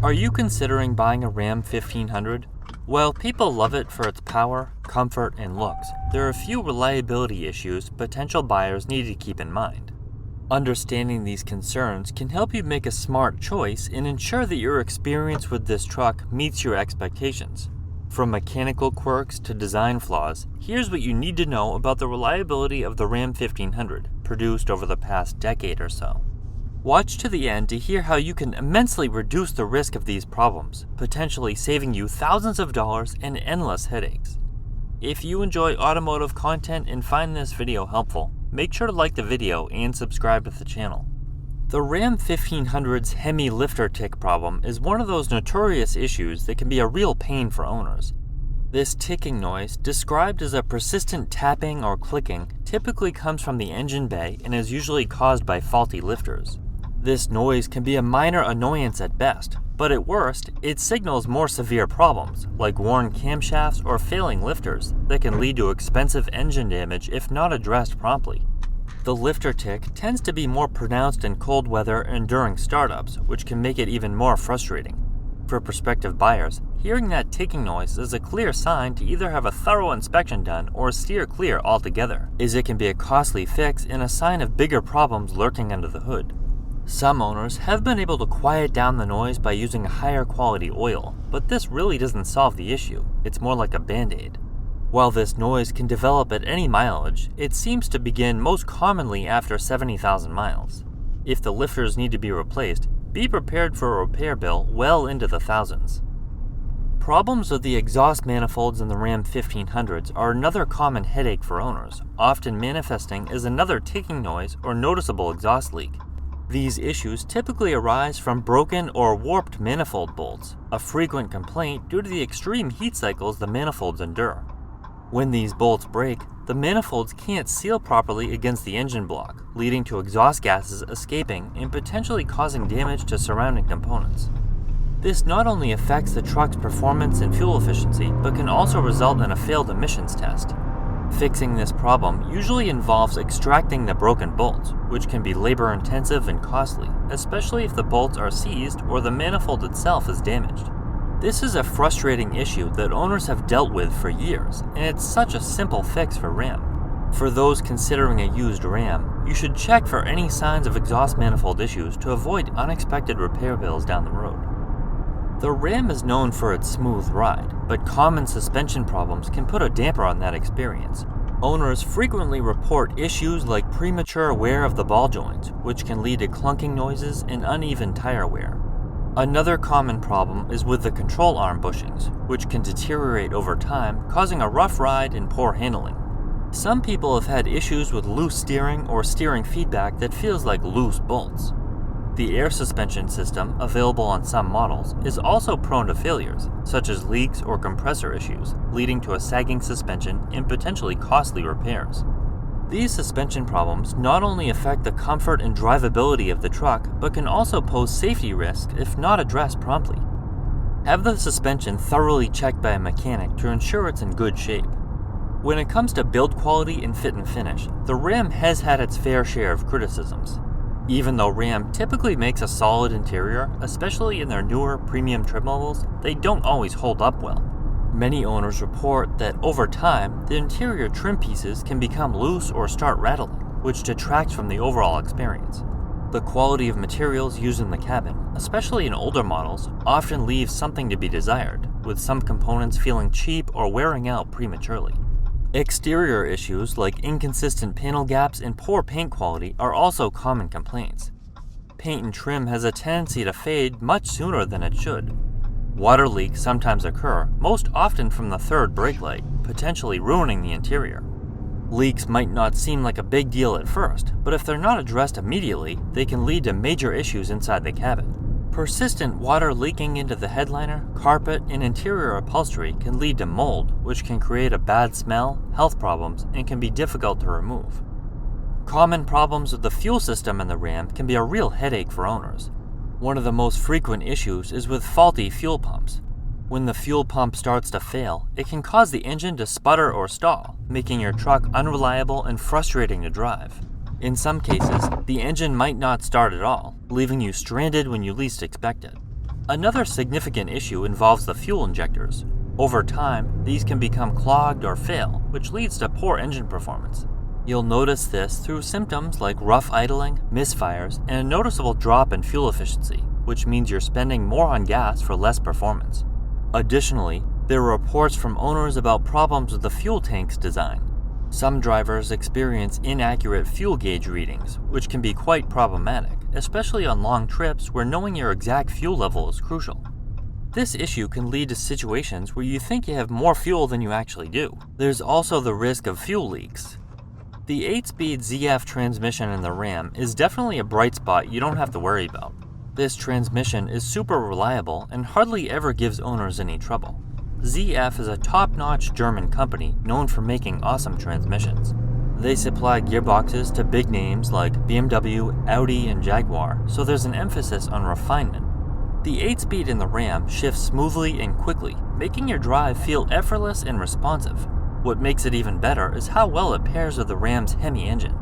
Are you considering buying a Ram 1500? While people love it for its power, comfort, and looks, there are a few reliability issues potential buyers need to keep in mind. Understanding these concerns can help you make a smart choice and ensure that your experience with this truck meets your expectations. From mechanical quirks to design flaws, here's what you need to know about the reliability of the Ram 1500, produced over the past decade or so. Watch to the end to hear how you can immensely reduce the risk of these problems, potentially saving you thousands of dollars and endless headaches. If you enjoy automotive content and find this video helpful, make sure to like the video and subscribe to the channel. The Ram 1500's Hemi lifter tick problem is one of those notorious issues that can be a real pain for owners. This ticking noise, described as a persistent tapping or clicking, typically comes from the engine bay and is usually caused by faulty lifters. This noise can be a minor annoyance at best, but at worst, it signals more severe problems, like worn camshafts or failing lifters, that can lead to expensive engine damage if not addressed promptly. The lifter tick tends to be more pronounced in cold weather and during startups, which can make it even more frustrating. For prospective buyers, hearing that ticking noise is a clear sign to either have a thorough inspection done or steer clear altogether, as it can be a costly fix and a sign of bigger problems lurking under the hood. Some owners have been able to quiet down the noise by using a higher quality oil, but this really doesn't solve the issue. It's more like a band-aid. While this noise can develop at any mileage, it seems to begin most commonly after 70,000 miles. If the lifters need to be replaced, be prepared for a repair bill well into the thousands. Problems with the exhaust manifolds in the Ram 1500s are another common headache for owners, often manifesting as another ticking noise or noticeable exhaust leak. These issues typically arise from broken or warped manifold bolts, a frequent complaint due to the extreme heat cycles the manifolds endure. When these bolts break, the manifolds can't seal properly against the engine block, leading to exhaust gases escaping and potentially causing damage to surrounding components. This not only affects the truck's performance and fuel efficiency, but can also result in a failed emissions test. Fixing this problem usually involves extracting the broken bolts, which can be labor-intensive and costly, especially if the bolts are seized or the manifold itself is damaged. This is a frustrating issue that owners have dealt with for years, and it's such a simple fix for Ram. For those considering a used Ram, you should check for any signs of exhaust manifold issues to avoid unexpected repair bills down the road. The Ram is known for its smooth ride, but common suspension problems can put a damper on that experience. Owners frequently report issues like premature wear of the ball joints, which can lead to clunking noises and uneven tire wear. Another common problem is with the control arm bushings, which can deteriorate over time, causing a rough ride and poor handling. Some people have had issues with loose steering or steering feedback that feels like loose bolts. The air suspension system, available on some models, is also prone to failures, such as leaks or compressor issues, leading to a sagging suspension and potentially costly repairs. These suspension problems not only affect the comfort and drivability of the truck, but can also pose safety risks if not addressed promptly. Have the suspension thoroughly checked by a mechanic to ensure it's in good shape. When it comes to build quality and fit and finish, the Ram has had its fair share of criticisms. Even though Ram typically makes a solid interior, especially in their newer premium trim levels, they don't always hold up well. Many owners report that over time, the interior trim pieces can become loose or start rattling, which detracts from the overall experience. The quality of materials used in the cabin, especially in older models, often leaves something to be desired, with some components feeling cheap or wearing out prematurely. Exterior issues like inconsistent panel gaps and poor paint quality are also common complaints. Paint and trim has a tendency to fade much sooner than it should. Water leaks sometimes occur, most often from the third brake light, potentially ruining the interior. Leaks might not seem like a big deal at first, but if they're not addressed immediately, they can lead to major issues inside the cabin. Persistent water leaking into the headliner, carpet, and interior upholstery can lead to mold, which can create a bad smell, health problems, and can be difficult to remove. Common problems with the fuel system in the Ram can be a real headache for owners. One of the most frequent issues is with faulty fuel pumps. When the fuel pump starts to fail, it can cause the engine to sputter or stall, making your truck unreliable and frustrating to drive. In some cases, the engine might not start at all, leaving you stranded when you least expect it. Another significant issue involves the fuel injectors. Over time, these can become clogged or fail, which leads to poor engine performance. You'll notice this through symptoms like rough idling, misfires, and a noticeable drop in fuel efficiency, which means you're spending more on gas for less performance. Additionally, there are reports from owners about problems with the fuel tank's design. Some drivers experience inaccurate fuel gauge readings, which can be quite problematic, especially on long trips where knowing your exact fuel level is crucial. This issue can lead to situations where you think you have more fuel than you actually do. There's also the risk of fuel leaks. The 8-speed ZF transmission in the Ram is definitely a bright spot you don't have to worry about. This transmission is super reliable and hardly ever gives owners any trouble. ZF is a top-notch German company known for making awesome transmissions. They supply gearboxes to big names like BMW, Audi, and Jaguar, so there's an emphasis on refinement. The 8-speed in the Ram shifts smoothly and quickly, making your drive feel effortless and responsive. What makes it even better is how well it pairs with the Ram's Hemi engine.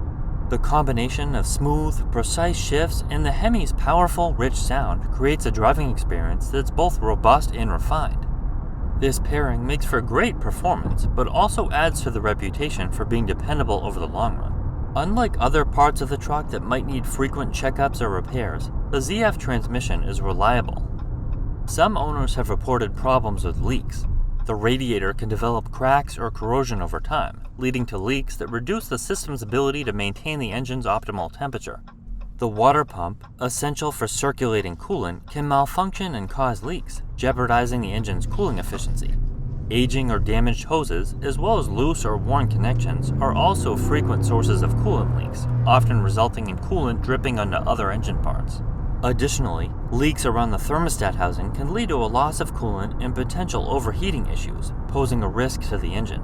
The combination of smooth, precise shifts and the Hemi's powerful, rich sound creates a driving experience that's both robust and refined. This pairing makes for great performance, but also adds to the reputation for being dependable over the long run. Unlike other parts of the truck that might need frequent checkups or repairs, the ZF transmission is reliable. Some owners have reported problems with leaks. The radiator can develop cracks or corrosion over time, leading to leaks that reduce the system's ability to maintain the engine's optimal temperature. The water pump, essential for circulating coolant, can malfunction and cause leaks, jeopardizing the engine's cooling efficiency. Aging or damaged hoses, as well as loose or worn connections, are also frequent sources of coolant leaks, often resulting in coolant dripping onto other engine parts. Additionally, leaks around the thermostat housing can lead to a loss of coolant and potential overheating issues, posing a risk to the engine.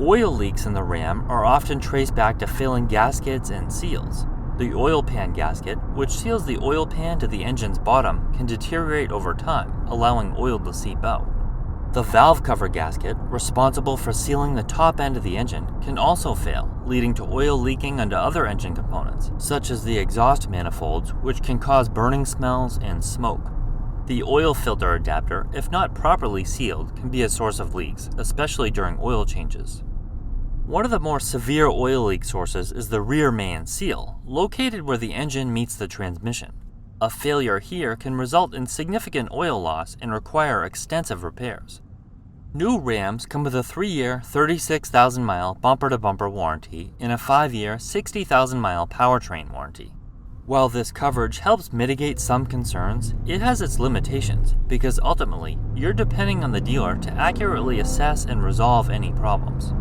Oil leaks in the Ram are often traced back to failing gaskets and seals. The oil pan gasket, which seals the oil pan to the engine's bottom, can deteriorate over time, allowing oil to seep out. The valve cover gasket, responsible for sealing the top end of the engine, can also fail, leading to oil leaking onto other engine components, such as the exhaust manifolds, which can cause burning smells and smoke. The oil filter adapter, if not properly sealed, can be a source of leaks, especially during oil changes. One of the more severe oil leak sources is the rear main seal, located where the engine meets the transmission. A failure here can result in significant oil loss and require extensive repairs. New Rams come with a 3-year, 36,000-mile bumper-to-bumper warranty and a 5-year, 60,000-mile powertrain warranty. While this coverage helps mitigate some concerns, it has its limitations because ultimately, you're depending on the dealer to accurately assess and resolve any problems.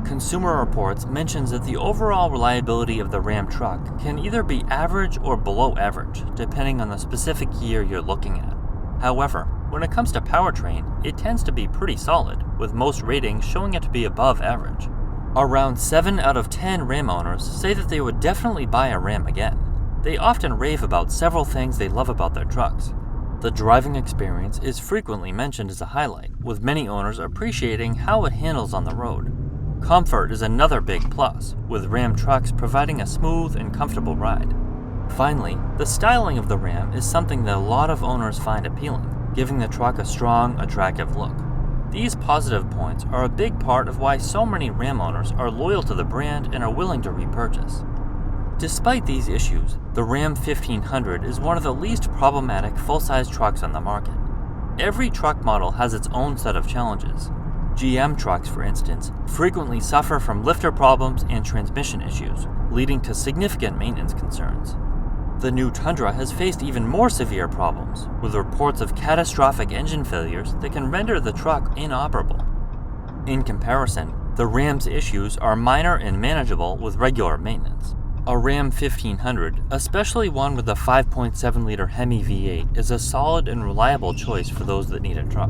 Consumer Reports mentions that the overall reliability of the Ram truck can either be average or below average, depending on the specific year you're looking at. However, when it comes to powertrain, it tends to be pretty solid, with most ratings showing it to be above average. Around 7 out of 10 Ram owners say that they would definitely buy a Ram again. They often rave about several things they love about their trucks. The driving experience is frequently mentioned as a highlight, with many owners appreciating how it handles on the road. Comfort is another big plus, with Ram trucks providing a smooth and comfortable ride. Finally, the styling of the Ram is something that a lot of owners find appealing, giving the truck a strong, attractive look. These positive points are a big part of why so many Ram owners are loyal to the brand and are willing to repurchase. Despite these issues, the Ram 1500 is one of the least problematic full-size trucks on the market. Every truck model has its own set of challenges. GM trucks, for instance, frequently suffer from lifter problems and transmission issues, leading to significant maintenance concerns. The new Tundra has faced even more severe problems, with reports of catastrophic engine failures that can render the truck inoperable. In comparison, the Ram's issues are minor and manageable with regular maintenance. A Ram 1500, especially one with a 5.7-liter Hemi V8, is a solid and reliable choice for those that need a truck.